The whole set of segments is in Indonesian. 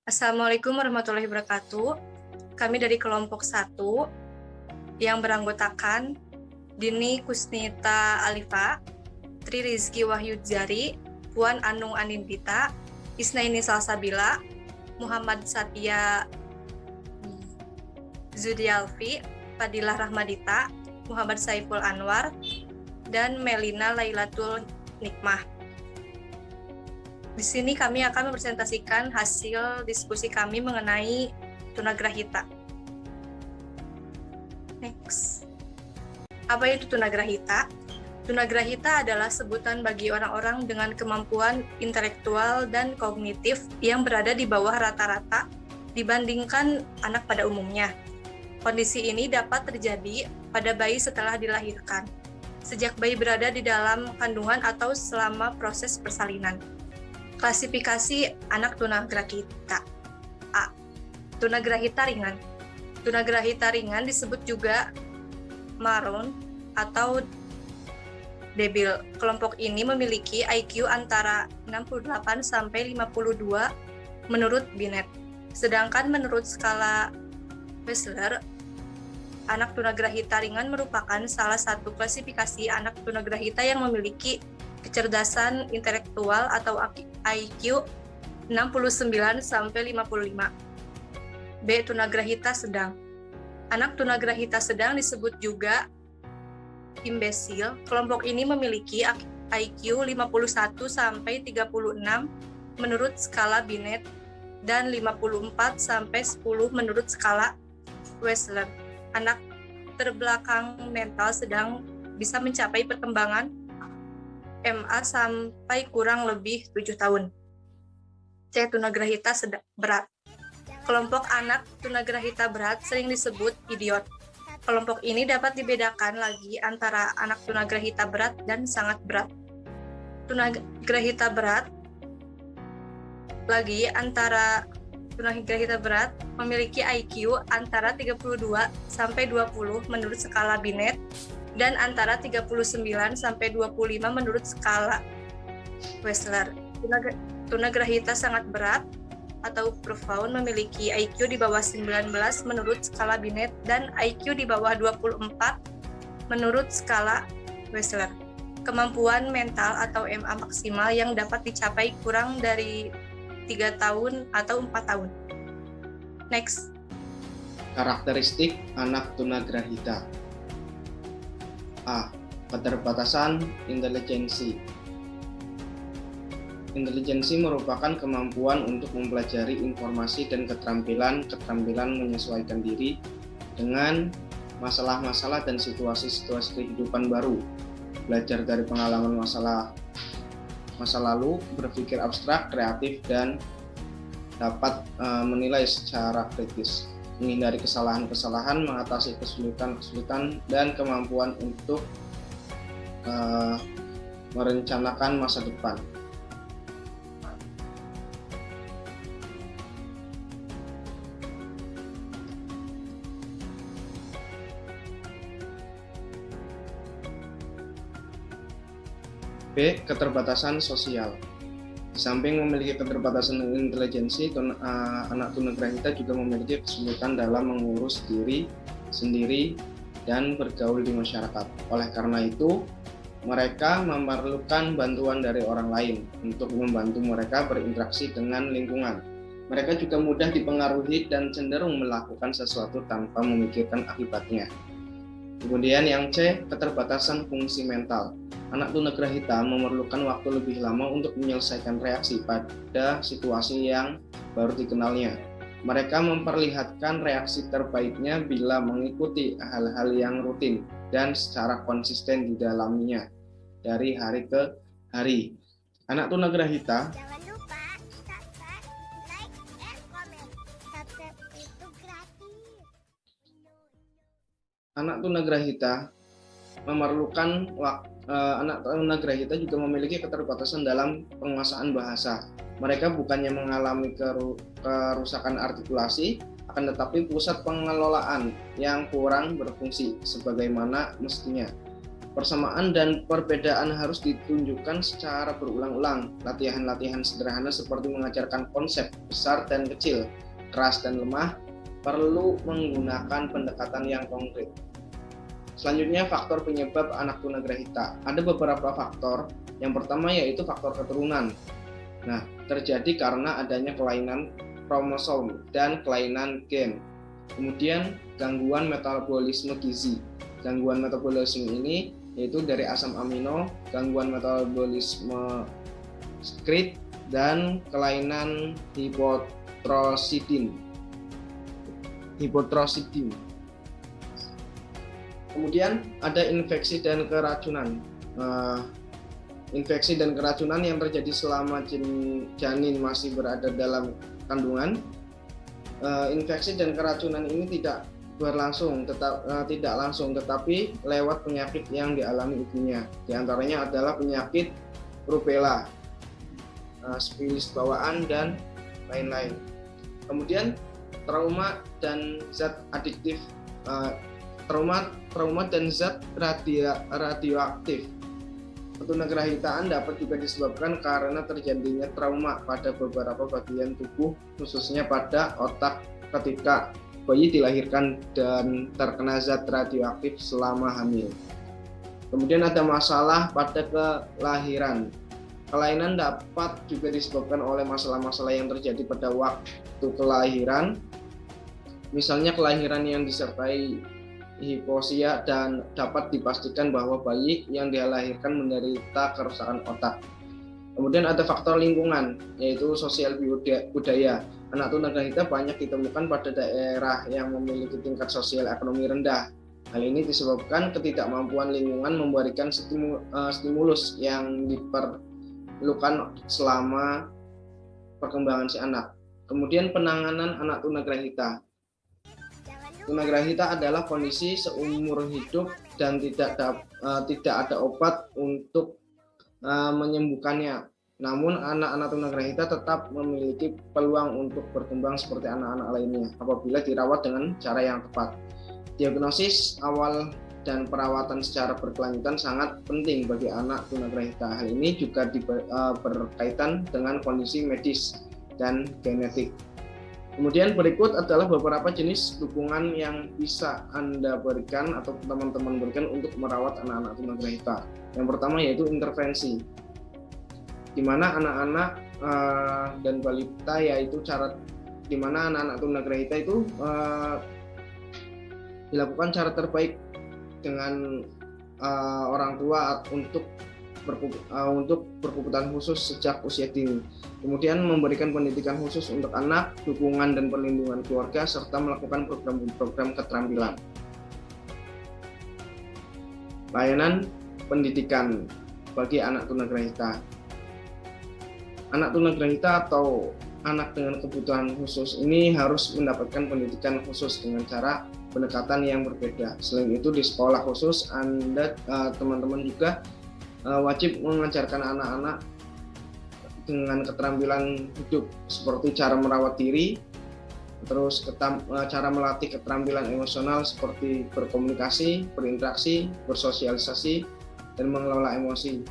Assalamualaikum warahmatullahi wabarakatuh. Kami dari kelompok 1 yang beranggotakan Dini Kusnita Alifa, Tri Rizky Wahyudzari, Puan Anung Anindita, Isnaini Salsabila, Muhammad Satya Zudialfi, Fadilah Rahmadita, Muhammad Saiful Anwar, dan Melina Lailatul Nikmah. Di sini kami akan mempresentasikan hasil diskusi kami mengenai tunagrahita. Next. Apa itu tunagrahita? Tunagrahita adalah sebutan bagi orang-orang dengan kemampuan intelektual dan kognitif yang berada di bawah rata-rata dibandingkan anak pada umumnya. Kondisi ini dapat terjadi pada bayi setelah dilahirkan, sejak bayi berada di dalam kandungan atau selama proses persalinan. Klasifikasi anak tunagrahita. A. Tunagrahita ringan. Tunagrahita ringan disebut juga maroon atau debil. Kelompok ini memiliki IQ antara 68 sampai 52 menurut Binet. Sedangkan menurut skala Wechsler, anak tunagrahita ringan merupakan salah satu klasifikasi anak tunagrahita yang memiliki kecerdasan intelektual atau IQ 69 sampai 55. B. Tunagrahita sedang. Anak tunagrahita sedang disebut juga imbesil. Kelompok ini memiliki IQ 51 sampai 36 menurut skala Binet dan 54 sampai 10 menurut skala Wechsler. Anak terbelakang mental sedang bisa mencapai perkembangan MA sampai kurang lebih 7 tahun. C. Tunagrahita berat. Kelompok anak tunagrahita berat sering disebut idiot. Kelompok ini dapat dibedakan lagi antara anak tunagrahita berat dan sangat berat. Tunagrahita berat lagi antara tunagrahita berat memiliki IQ antara 32 sampai 20 menurut skala Binet dan antara 39 sampai 25 menurut skala Wechsler. Tunagrahita sangat berat atau profound memiliki IQ di bawah 19 menurut skala Binet dan IQ di bawah 24 menurut skala Wechsler. Kemampuan mental atau MA maksimal yang dapat dicapai kurang dari 3 tahun atau 4 tahun. Next. Karakteristik anak tunagrahita. A. Keterbatasan intelijensi. Intelijensi merupakan kemampuan untuk mempelajari informasi dan keterampilan menyesuaikan diri dengan masalah-masalah dan situasi-situasi kehidupan baru, belajar dari pengalaman masa lalu, berpikir abstrak, kreatif, dan dapat menilai secara kritis, menghindari kesalahan-kesalahan, mengatasi kesulitan-kesulitan, dan kemampuan untuk merencanakan masa depan. B. Keterbatasan sosial. Di samping memiliki keterbatasan intelijensi, anak tunagrahita juga memiliki kesulitan dalam mengurus diri sendiri dan bergaul di masyarakat. Oleh karena itu, mereka memerlukan bantuan dari orang lain untuk membantu mereka berinteraksi dengan lingkungan. Mereka juga mudah dipengaruhi dan cenderung melakukan sesuatu tanpa memikirkan akibatnya. Kemudian yang C, keterbatasan fungsi mental. Anak tunagrahita memerlukan waktu lebih lama untuk menyelesaikan reaksi pada situasi yang baru dikenalnya. Mereka memperlihatkan reaksi terbaiknya bila mengikuti hal-hal yang rutin dan secara konsisten di dalamnya dari hari ke hari. Anak tunagrahita Anak tunagrahita juga memiliki keterbatasan dalam penguasaan bahasa. Mereka bukannya mengalami kerusakan artikulasi, akan tetapi pusat pengelolaan yang kurang berfungsi sebagaimana mestinya. Persamaan dan perbedaan harus ditunjukkan secara berulang-ulang. Latihan-latihan sederhana seperti mengajarkan konsep besar dan kecil, keras dan lemah, perlu menggunakan pendekatan yang konkret. Selanjutnya, faktor penyebab anak tunagrahita. Ada beberapa faktor. Yang pertama yaitu faktor keturunan. Nah, terjadi karena adanya kelainan kromosom dan kelainan gen. Kemudian, gangguan metabolisme gizi. Gangguan metabolisme ini yaitu dari asam amino, gangguan metabolisme skrit, dan kelainan hipotrosidin. Kemudian ada infeksi dan keracunan. Infeksi dan keracunan yang terjadi selama janin masih berada dalam kandungan. Infeksi dan keracunan ini tidak langsung tetapi lewat penyakit yang dialami ibunya. Di antaranya adalah penyakit rubella, sifilis bawaan, dan lain-lain. Kemudian trauma dan zat adiktif, trauma dan zat radioaktif. Ketunagrahitaan dapat juga disebabkan karena terjadinya trauma pada beberapa bagian tubuh, khususnya pada otak ketika bayi dilahirkan dan terkena zat radioaktif selama hamil. Kemudian ada masalah pada kelahiran. Kelainan dapat juga disebabkan oleh masalah-masalah yang terjadi pada waktu kelahiran. Misalnya kelahiran yang disertai hipoxia, dan dapat dipastikan bahwa bayi yang dilahirkan menderita kerusakan otak. Kemudian ada faktor lingkungan, yaitu sosial budaya. Anak tunagrahita banyak ditemukan pada daerah yang memiliki tingkat sosial ekonomi rendah. Hal ini disebabkan ketidakmampuan lingkungan memberikan stimulus yang diperlukan selama perkembangan si anak. Kemudian penanganan anak tunagrahita. Tunagrahita adalah kondisi seumur hidup dan tidak ada obat untuk menyembuhkannya. Namun anak-anak tunagrahita tetap memiliki peluang untuk berkembang seperti anak-anak lainnya apabila dirawat dengan cara yang tepat. Diagnosis awal dan perawatan secara berkelanjutan sangat penting bagi anak tunagrahita. Hal ini juga berkaitan dengan kondisi medis dan genetik. Kemudian berikut adalah beberapa jenis dukungan yang bisa Anda berikan atau teman-teman berikan untuk merawat anak-anak tunagrahita. Yang pertama yaitu intervensi, di mana anak-anak dan balita, yaitu di mana anak-anak tunagrahita itu dilakukan cara terbaik dengan orang tua untuk berkebutuhan khusus sejak usia dini. Kemudian memberikan pendidikan khusus untuk anak, dukungan dan perlindungan keluarga, serta melakukan program-program keterampilan. Layanan pendidikan bagi anak tunagrahita. Anak tunagrahita atau anak dengan kebutuhan khusus ini harus mendapatkan pendidikan khusus dengan cara pendekatan yang berbeda. Selain itu, di sekolah khusus Anda teman-teman juga wajib mengajarkan anak-anak dengan keterampilan hidup seperti cara merawat diri, terus cara melatih keterampilan emosional seperti berkomunikasi, berinteraksi, bersosialisasi, dan mengelola emosi.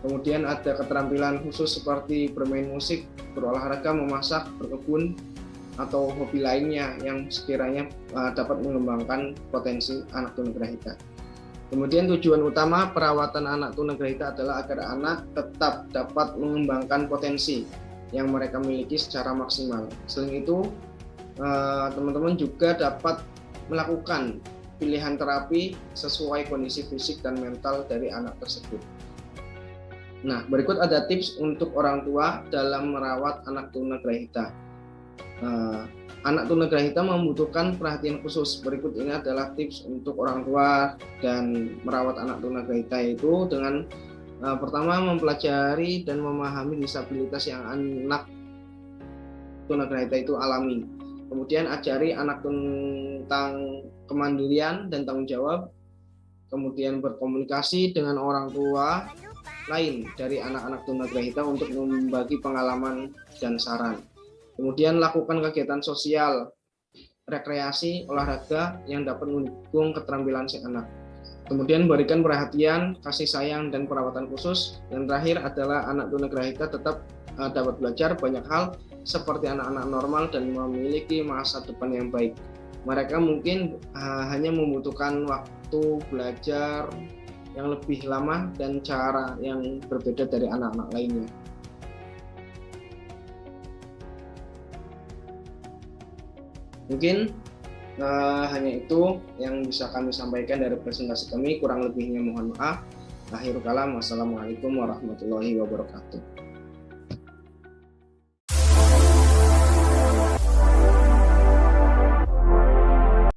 Kemudian ada keterampilan khusus seperti bermain musik, berolahraga, memasak, berkebun, atau hobi lainnya yang sekiranya dapat mengembangkan potensi anak tunagrahita. Kemudian tujuan utama perawatan anak tunagrahita adalah agar anak tetap dapat mengembangkan potensi yang mereka miliki secara maksimal. Selain itu, teman-teman juga dapat melakukan pilihan terapi sesuai kondisi fisik dan mental dari anak tersebut. Nah, berikut ada tips untuk orang tua dalam merawat anak tunagrahita. Anak tunagrahita membutuhkan perhatian khusus. Berikut ini adalah tips untuk orang tua dan merawat anak tunagrahita, yaitu dengan pertama, mempelajari dan memahami disabilitas yang anak tunagrahita itu alami. Kemudian ajari anak tentang kemandirian dan tanggung jawab. Kemudian berkomunikasi dengan orang tua lain dari anak-anak tunagrahita untuk membagi pengalaman dan saran. Kemudian lakukan kegiatan sosial, rekreasi, olahraga yang dapat mendukung keterampilan si anak. Kemudian berikan perhatian, kasih sayang, dan perawatan khusus. Dan terakhir adalah anak tunagrahita tetap dapat belajar banyak hal seperti anak-anak normal dan memiliki masa depan yang baik. Mereka mungkin hanya membutuhkan waktu belajar yang lebih lama dan cara yang berbeda dari anak-anak lainnya. Mungkin hanya itu yang bisa kami sampaikan dari presentasi kami. Kurang lebihnya mohon maaf. Akhirul kalam, wassalamualaikum warahmatullahi wabarakatuh.